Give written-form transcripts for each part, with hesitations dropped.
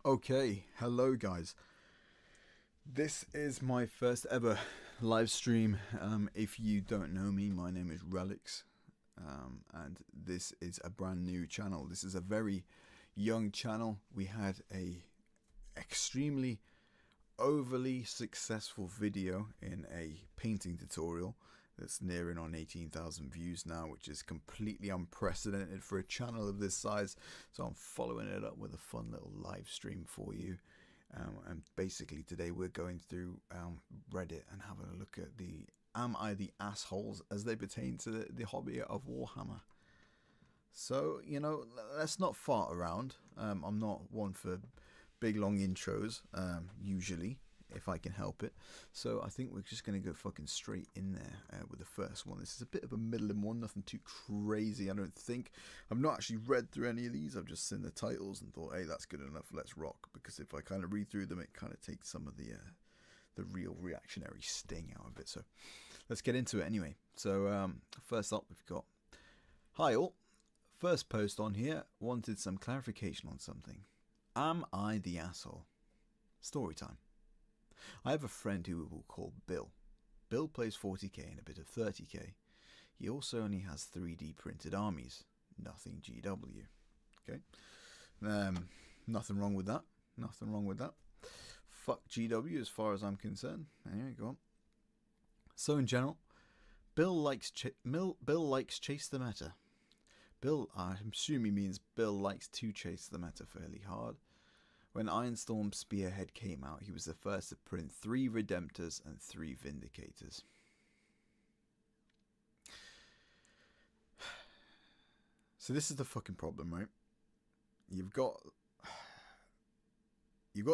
Okay, hello guys. This is my first ever live stream. If you don't know me, my name is Relix, and this is a brand new channel. This is a very young channel. We had a extremely overly successful video in a painting tutorial that's nearing on 18,000 views now, which is completely unprecedented for a channel of this size. So I'm following it up with a fun little live stream for you. And basically today we're going through Reddit and having a look at the Am I the Assholes as they pertain to the hobby of Warhammer. So, you know, let's not fart around. I'm not one for big long intros, usually, if I can help it. So I think we're just going to go fucking straight in there with the first one. This is a bit of a middling one, nothing too crazy, I don't think. I've not actually read through any of these. I've just seen the titles and thought, hey, that's good enough, let's rock. Because if I kind of read through them, it kind of takes some of the real reactionary sting out of it. So let's get into it anyway. So first up, we've got, hi all. First post on here, wanted some clarification on something. Am I the asshole? Story time. I have a friend who we will call Bill. Bill plays 40k and a bit of 30k. He also only has 3D printed armies. Nothing GW. Okay. Nothing wrong with that. Nothing wrong with that. Fuck GW as far as I'm concerned. Anyway, go on. So in general, Bill likes chase the meta. Bill, I'm assuming means Bill likes to chase the meta fairly hard. When Ironstorm Spearhead came out, he was the first to print 3 Redemptors and 3 Vindicators. So this is the fucking problem, right? You've got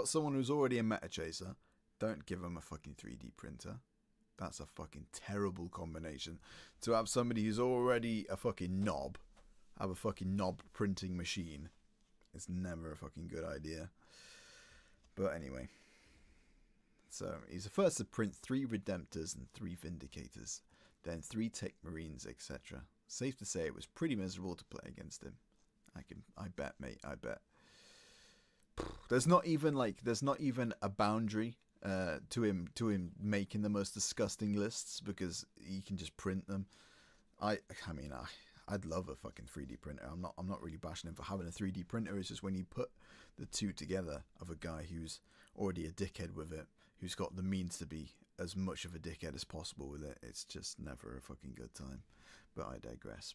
someone who's already a meta chaser. Don't give him a fucking 3D printer. That's a fucking terrible combination. To have somebody who's already a fucking knob have a fucking knob printing machine. It's never a fucking good idea. But anyway. So he's the first to print 3 Redemptors and 3 Vindicators. Then 3 Tech Marines, etc. Safe to say it was pretty miserable to play against him. I bet, mate, I bet. There's not even a boundary to him making the most disgusting lists, because he can just print them. I'd love a fucking 3D printer. I'm not really bashing him for having a 3D printer. It's just when you put the two together of a guy who's already a dickhead with it, who's got the means to be as much of a dickhead as possible with it, it's just never a fucking good time. But I digress.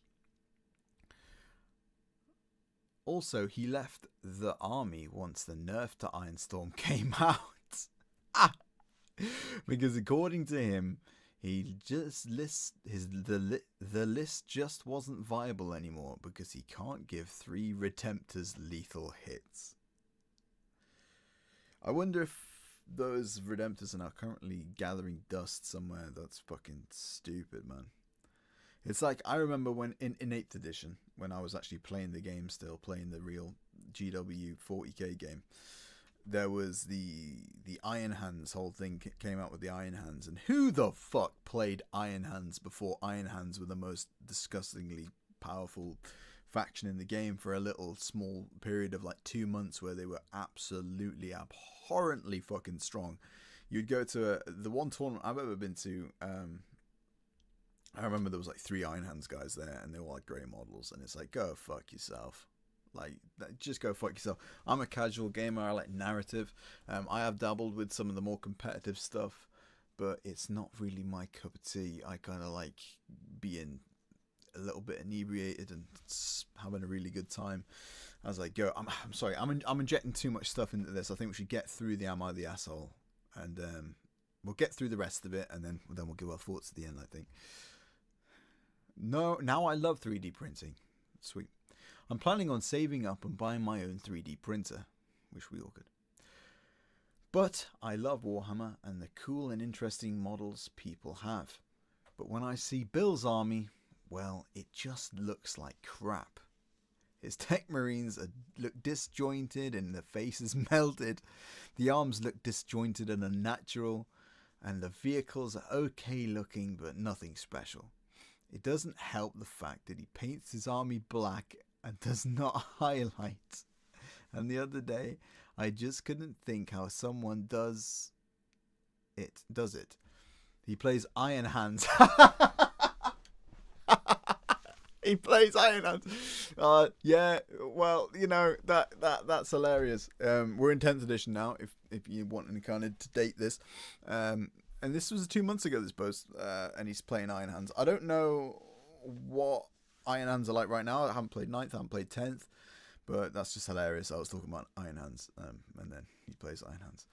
Also, he left the army once the nerf to Ironstorm came out. Because according to him, he just the list just wasn't viable anymore because he can't give 3 Redemptors lethal hits. I wonder if those Redemptors are now currently gathering dust somewhere. That's fucking stupid, man. It's like, I remember when in 8th edition, when I was actually playing the game still, playing the real GW 40k game, there was the Iron Hands whole thing came out with the Iron Hands, and who the fuck played Iron Hands before Iron Hands were the most disgustingly powerful faction in the game for a little small period of like 2 months where they were absolutely abhorrently fucking strong. You'd go to the one tournament I've ever been to, I remember there was like 3 Iron Hands guys there, and they were like grey models, and it's like, go fuck yourself. Like, just go fuck yourself. I'm a casual gamer. I like narrative. I have dabbled with some of the more competitive stuff, but it's not really my cup of tea. I kind of like being a little bit inebriated and having a really good time as I go. I'm sorry. I'm injecting too much stuff into this. I think we should get through the Am I the Asshole, and we'll get through the rest of it, and then we'll give our thoughts at the end, I think. No, now I love 3D printing. Sweet. I'm planning on saving up and buying my own 3D printer. Wish we all could. But I love Warhammer and the cool and interesting models people have. But when I see Bill's army, well, it just looks like crap. His Tech Marines look disjointed and the faces melted. The arms look disjointed and unnatural. And the vehicles are okay looking, but nothing special. It doesn't help the fact that he paints his army black and does not highlight. And the other day, I just couldn't think how someone does it. He plays Iron Hands. He plays Iron Hands. Yeah, well, you know, that's hilarious. We're in 10th edition now, if you want any kind of to date this. And this was 2 months ago, this post, and he's playing Iron Hands. I don't know what Iron Hands are like right now. I haven't played 9th, I haven't played 10th, but that's just hilarious. I was talking about Iron Hands, and then he plays Iron Hands.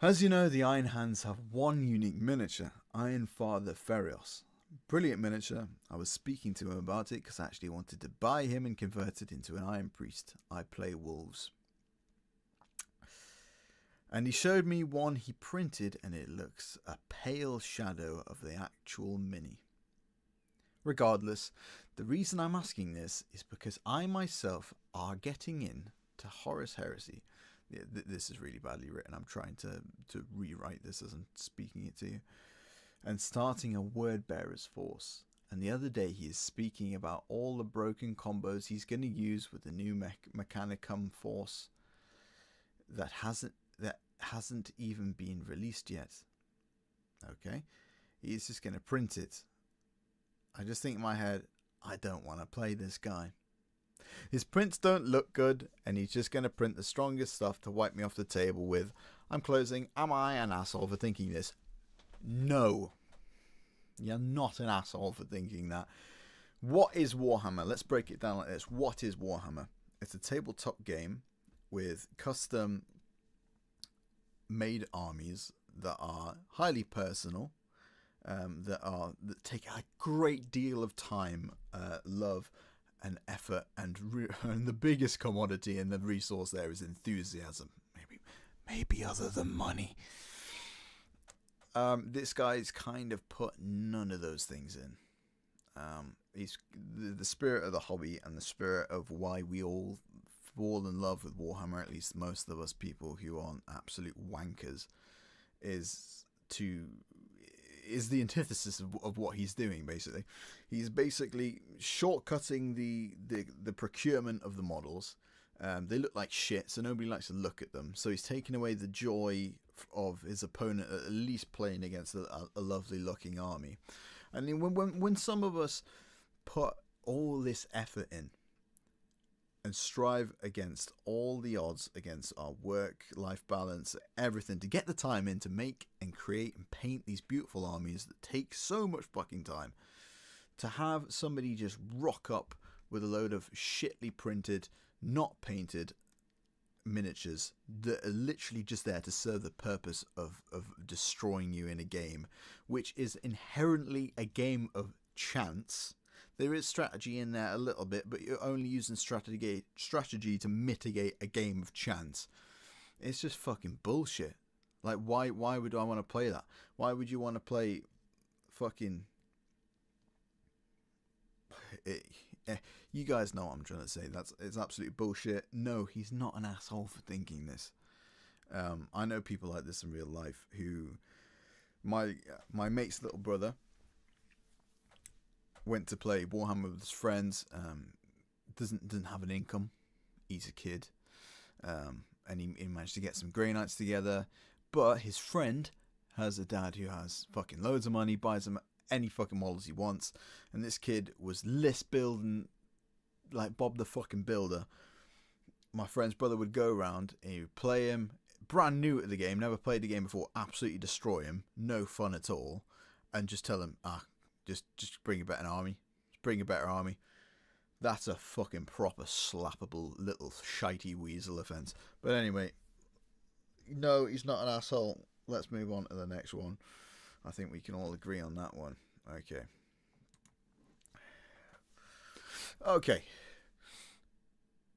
As you know, the Iron Hands have one unique miniature, Iron Father Ferios. Brilliant miniature. I was speaking to him about it because I actually wanted to buy him and convert it into an Iron Priest. I play wolves. And he showed me one he printed, and it looks a pale shadow of the actual mini. Regardless, the reason I'm asking this is because I myself are getting in to Horus Heresy. This is really badly written. I'm trying to rewrite this as I'm speaking it to you. And starting a Word Bearer's force. And the other day he is speaking about all the broken combos he's going to use with the new Mechanicum force that hasn't even been released yet. Okay? He's just going to print it. I just think in my head, I don't want to play this guy. His prints don't look good, and he's just going to print the strongest stuff to wipe me off the table with. I'm closing. Am I an asshole for thinking this? No. You're not an asshole for thinking that. What is Warhammer? Let's break it down like this. What is Warhammer? It's a tabletop game with custom made armies that are highly personal, that take a great deal of time, love, and effort, and the biggest commodity and the resource there is enthusiasm. Maybe other than money. This guy's kind of put none of those things in. He's the spirit of the hobby and the spirit of why we all fall in love with Warhammer, at least most of us people who aren't absolute wankers, is the antithesis of what he's doing. Basically, he's basically shortcutting the procurement of the models. They look like shit, so nobody likes to look at them. So he's taking away the joy of his opponent at least playing against a lovely looking army. And then when some of us put all this effort in and strive against all the odds, against our work-life balance, everything, to get the time in to make and create and paint these beautiful armies that take so much fucking time, to have somebody just rock up with a load of shitly printed, not painted miniatures that are literally just there to serve the purpose of destroying you in a game, which is inherently a game of chance. There is strategy in there a little bit, but you're only using strategy to mitigate a game of chance. It's just fucking bullshit. Like, why would I want to play that? Why would you want to play fucking... You guys know what I'm trying to say. It's absolute bullshit. No, he's not an asshole for thinking this. I know people like this in real life who... My mate's little brother went to play Warhammer with his friends. Doesn't have an income. He's a kid. And he managed to get some Grey Knights together. But his friend has a dad who has fucking loads of money, buys him any fucking models he wants, and this kid was list building like Bob the fucking Builder. My friend's brother would go around and he would play him, brand new at the game, never played the game before, absolutely destroy him, no fun at all, and just tell him, just bring a better army, That's a fucking proper slappable little shitey weasel offense. But anyway, no, he's not an asshole. Let's move on to the next one. I think we can all agree on that one. Okay.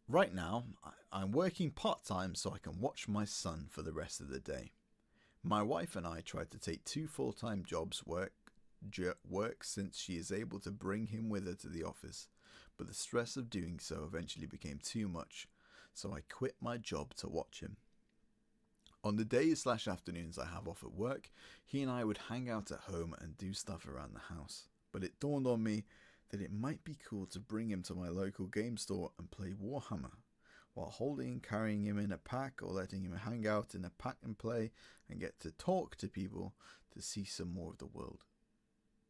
Right now, I'm working part-time so I can watch my son for the rest of the day. My wife and I tried to take 2 full-time jobs work since she is able to bring him with her to the office, but the stress of doing so eventually became too much, so I quit my job to watch him. On the days/afternoons I have off at work, he and I would hang out at home and do stuff around the house. But it dawned on me that it might be cool to bring him to my local game store and play Warhammer. while holding and carrying him in a pack or letting him hang out in a pack and play and get to talk to people to see some more of the world.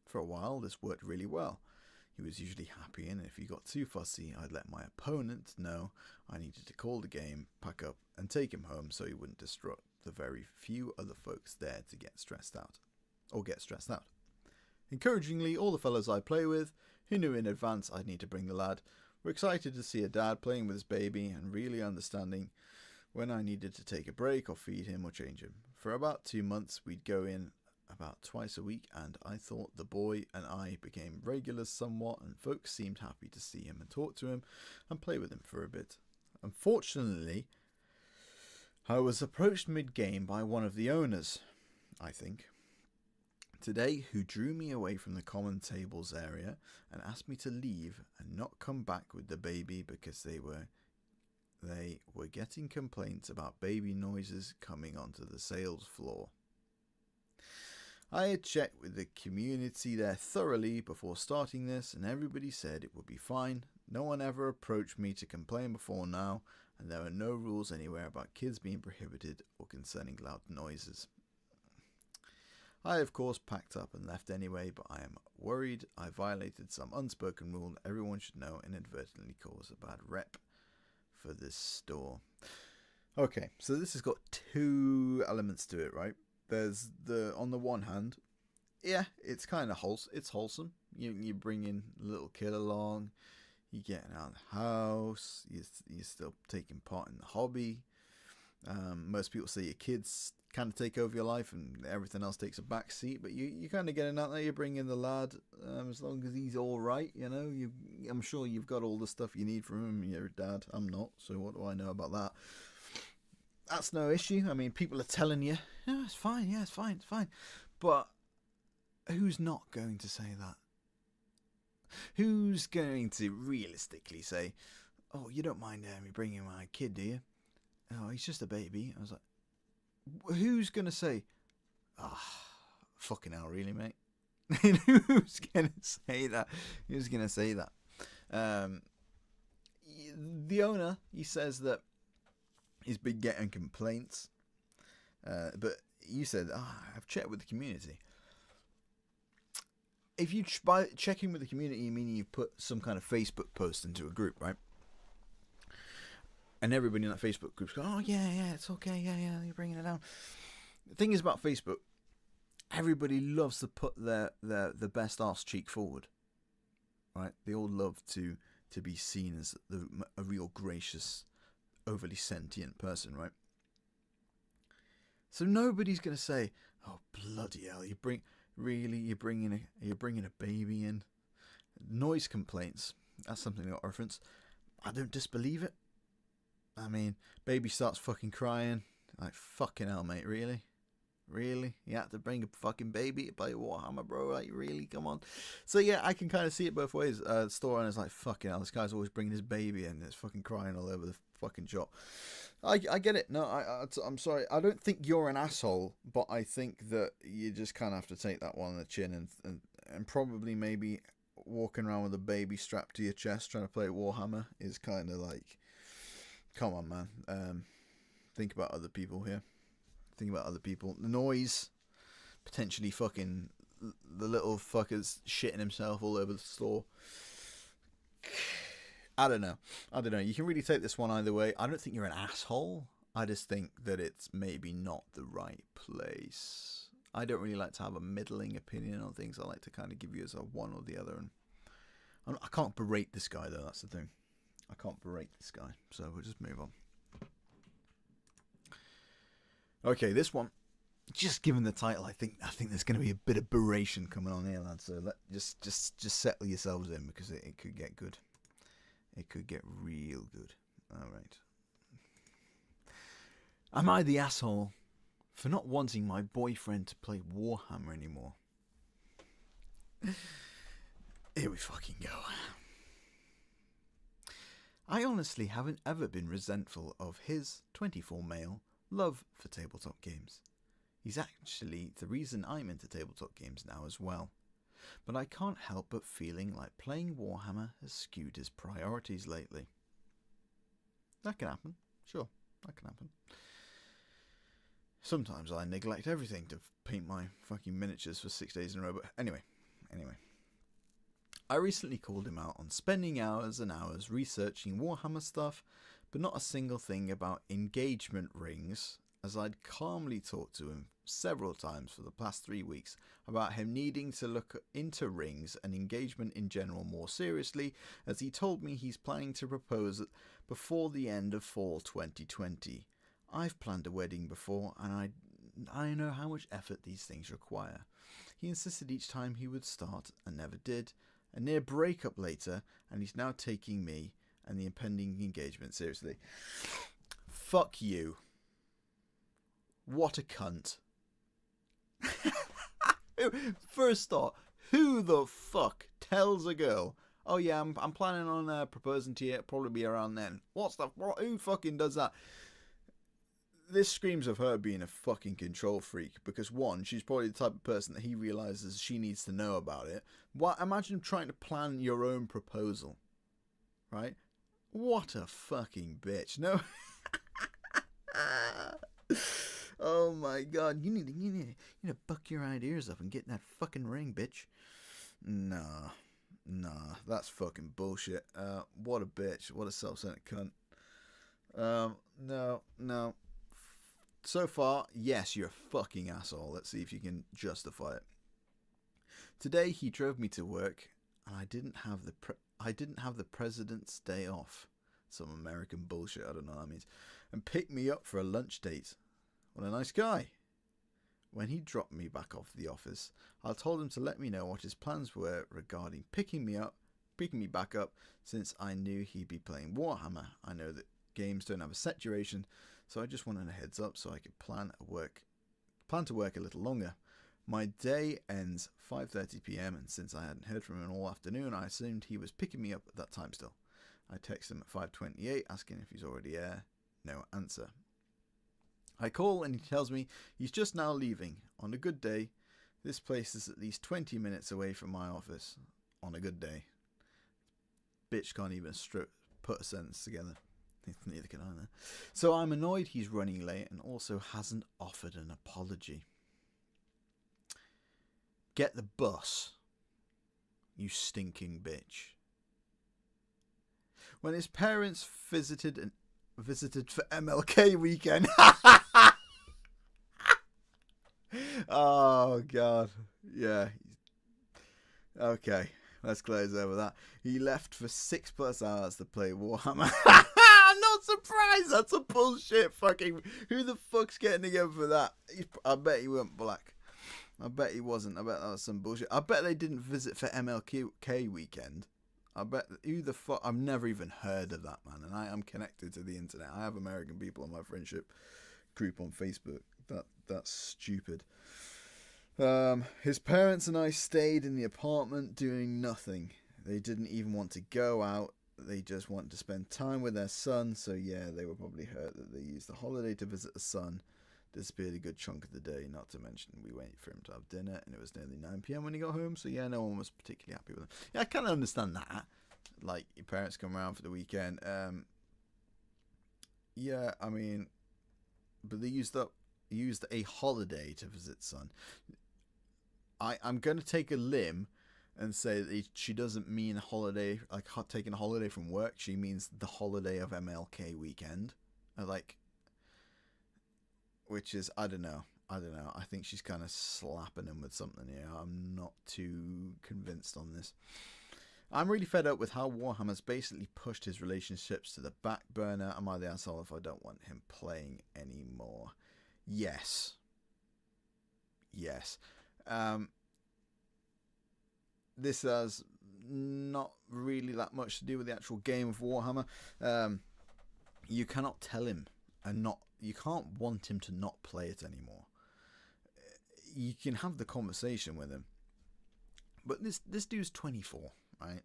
For a while, this worked really well. He was usually happy, and if he got too fussy, I'd let my opponent know I needed to call the game, pack up, and take him home so he wouldn't disrupt the very few other folks there to get stressed out. Encouragingly, all the fellows I play with, who knew in advance I'd need to bring the lad, were excited to see a dad playing with his baby and really understanding when I needed to take a break or feed him or change him. For about 2 months, we'd go in about twice a week, and I thought the boy and I became regulars somewhat, and folks seemed happy to see him and talk to him and play with him for a bit. Unfortunately, I was approached mid-game by one of the owners, I think, today, who drew me away from the common tables area and asked me to leave and not come back with the baby because they were getting complaints about baby noises coming onto the sales floor. I had checked with the community there thoroughly before starting this, and everybody said it would be fine. No one ever approached me to complain before now, and there are no rules anywhere about kids being prohibited or concerning loud noises. I, of course, packed up and left anyway, but I am worried I violated some unspoken rule everyone should know and inadvertently cause a bad rep for this store. Okay, so this has got two elements to it, right? There's on the one hand, yeah, it's kind of wholesome. You bring in a little kid along, you're getting out of the house, you're still taking part in the hobby. Most people say your kids kind of take over your life and everything else takes a back seat, but you kind of getting out there, you bring in the lad, as long as he's all right, I'm sure you've got all the stuff you need from him. You're a dad, I'm not, so what do I know about that? That's no issue. I mean, people are telling you, yeah, it's fine, it's fine. But who's not going to say that? Who's going to realistically say, oh, you don't mind me bringing my kid, do you? Oh, he's just a baby. I was like, who's going to say, fucking hell, really, mate? Who's going to say that? Who's going to say that? The owner, he says that he's been getting complaints, but you said, I've checked with the community. If you by checking with the community, you mean you put some kind of Facebook post into a group, right? And everybody in that Facebook group's going, oh yeah, it's okay, yeah, you're bringing it down. The thing is about Facebook, everybody loves to put their best arse cheek forward, right? They all love to be seen as a real gracious, overly sentient person, right? So nobody's gonna say, "Oh bloody hell, you're bringing a baby in." Noise complaints. That's something I got reference. I don't disbelieve it. I mean, baby starts fucking crying. Like, fucking hell, mate. Really? You had to bring a fucking baby to play Warhammer, bro? Like, really? Come on. So yeah, I can kind of see it both ways. Store owner's like, fucking hell, this guy's always bringing his baby in and it's fucking crying all over the fucking shop. I get it. No, I'm sorry. I don't think you're an asshole, but I think that you just kind of have to take that one on the chin and probably maybe walking around with a baby strapped to your chest trying to play Warhammer is kind of like, come on, man. Think about other people here. Think about other people. The noise, potentially fucking the little fucker's shitting himself all over the store. I don't know. You can really take this one either way. I don't think you're an asshole. I just think that it's maybe not the right place. I don't really like to have a middling opinion on things. I like to kind of give you as a one or the other. And I can't berate this guy, though. That's the thing. I can't berate this guy. So we'll just move on. Okay, this one. Just given the title, I think there's going to be a bit of beration coming on here, lads. So just settle yourselves in because it could get good. It could get real good. All right. Am I the asshole for not wanting my boyfriend to play Warhammer anymore? Here we fucking go. I honestly haven't ever been resentful of his 24 male love for tabletop games. He's actually the reason I'm into tabletop games now as well. But I can't help but feeling like playing Warhammer has skewed his priorities lately. That can happen. Sure, that can happen. Sometimes I neglect everything to paint my fucking miniatures for 6 days in a row. But anyway. I recently called him out on spending hours and hours researching Warhammer stuff, but not a single thing about engagement rings, as I'd calmly talked to him several times for the past 3 weeks about him needing to look into rings and engagement in general more seriously, as he told me he's planning to propose before the end of fall 2020. I've planned a wedding before, and I know how much effort these things require. He insisted each time he would start and never did. A near breakup later, and he's now taking me and the impending engagement seriously. Fuck you. What a cunt. First thought, who the fuck tells a girl, oh yeah, I'm planning on proposing to you, it'll probably be around then. Who fucking does that? This screams of her being a fucking control freak, because one, she's probably the type of person that he realises she needs to know about it. Imagine trying to plan your own proposal, right? What a fucking bitch. No. Oh my god, you need to buck your ideas up and get in that fucking ring, bitch. Nah, that's fucking bullshit. What a bitch. What a self-centered cunt. No. So far, yes, you're a fucking asshole. Let's see if you can justify it. Today he drove me to work, and I didn't have the President's Day off. Some American bullshit, I don't know what that means. And picked me up for a lunch date. What a nice guy. When he dropped me back off the office, I told him to let me know what his plans were regarding picking me back up, since I knew he'd be playing Warhammer. I know that games don't have a set duration, so I just wanted a heads up so I could plan to work a little longer. My day ends 5:30 p.m, and since I hadn't heard from him all afternoon, I assumed he was picking me up at that time still. I text him at 5:28 asking if he's already here. No answer. I call and he tells me he's just now leaving. On a good day, this place is at least 20 minutes away from my office. On a good day. Bitch can't even put a sentence together. Neither can I. So I'm annoyed he's running late and also hasn't offered an apology. Get the bus, you stinking bitch. When his parents visited for MLK weekend. Oh god. Yeah. Okay, let's close over that. He left for 6+ hours to play Warhammer. I'm not surprised. That's a bullshit fucking. Who the fuck's getting together for that? I bet he weren't black. I bet he wasn't. I bet that was some bullshit. I bet they didn't visit for MLK weekend. I bet who the fuck. I've never even heard of that, man. And I am connected to the internet. I have American people on my friendship group on Facebook. That's stupid. His parents and I stayed in the apartment doing nothing. They didn't even want to go out. They just wanted to spend time with their son. So yeah, they were probably hurt that they used the holiday to visit the son. Disappeared a good chunk of the day, not to mention we waited for him to have dinner, and it was nearly 9 p.m. when he got home, so yeah, no one was particularly happy with him. Yeah, I kind of understand that. Like, your parents come around for the weekend. Yeah, I mean, but they used a holiday to visit son. I'm going to take a limb and say that she doesn't mean a holiday, like taking a holiday from work. She means the holiday of MLK weekend. Which is, I don't know. I think she's kind of slapping him with something here. I'm not too convinced on this. I'm really fed up with how Warhammer's basically pushed his relationships to the back burner. Am I the asshole if I don't want him playing anymore? Yes. This has not really that much to do with the actual game of Warhammer. You cannot tell him you can't want him to not play it anymore. You can have the conversation with him. But this dude's 24, right?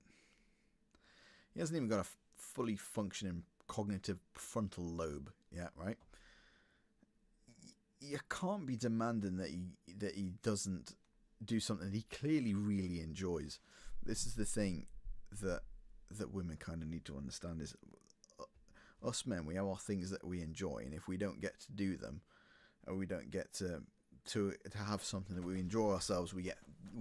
He hasn't even got a fully functioning cognitive frontal lobe yet, right? You can't be demanding that he doesn't do something he clearly really enjoys. This is the thing that women kind of need to understand is us men, we have our things that we enjoy, and if we don't get to do them, or we don't get to have something that we enjoy ourselves, we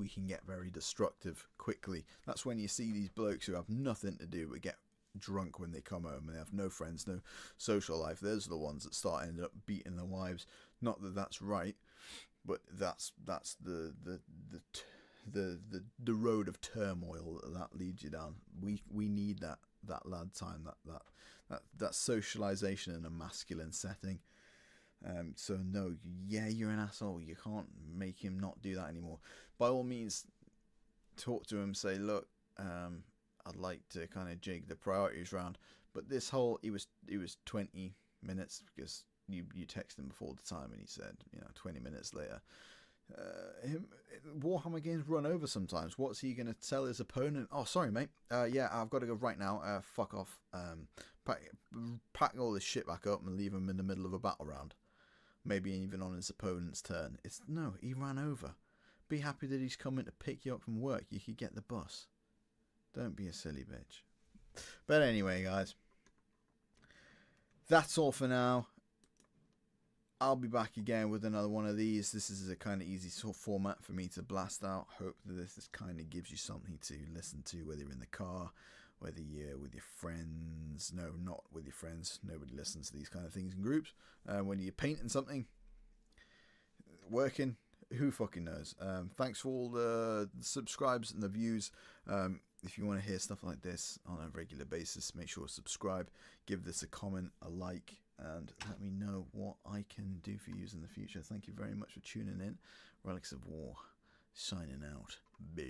can get very destructive quickly. That's when you see these blokes who have nothing to do but get drunk when they come home, and they have no friends, no social life. Those are the ones that end up beating their wives. Not that that's right, but that's the road of turmoil that leads you down. We need that lad time, that socialization in a masculine setting. So no, yeah, you're an asshole. You can't make him not do that anymore. By all means, talk to him. Say, look, I'd like to kind of jig the priorities round. But this whole, it was 20 minutes because you texted him before the time, and he said, 20 minutes later. Warhammer games run over sometimes. What's he going to tell his opponent? Oh, sorry, mate. Yeah, I've got to go right now. Fuck off. Pack all this shit back up and leave him in the middle of a battle round. Maybe even on his opponent's turn. No, he ran over. Be happy that he's coming to pick you up from work. You could get the bus. Don't be a silly bitch. But anyway, guys, that's all for now. I'll be back again with another one of these. This is a kind of easy sort of format for me to blast out. Hope that this kind of gives you something to listen to, whether you're in the car, whether you're with your friends. No, not with your friends. Nobody listens to these kind of things in groups. When you're painting something, working, who fucking knows. Thanks for all the subscribes and the views. If you want to hear stuff like this on a regular basis, make sure to subscribe, give this a comment, a like, and let me know what I can do for you in the future. Thank you very much for tuning in. Relics of War, signing out. Bye.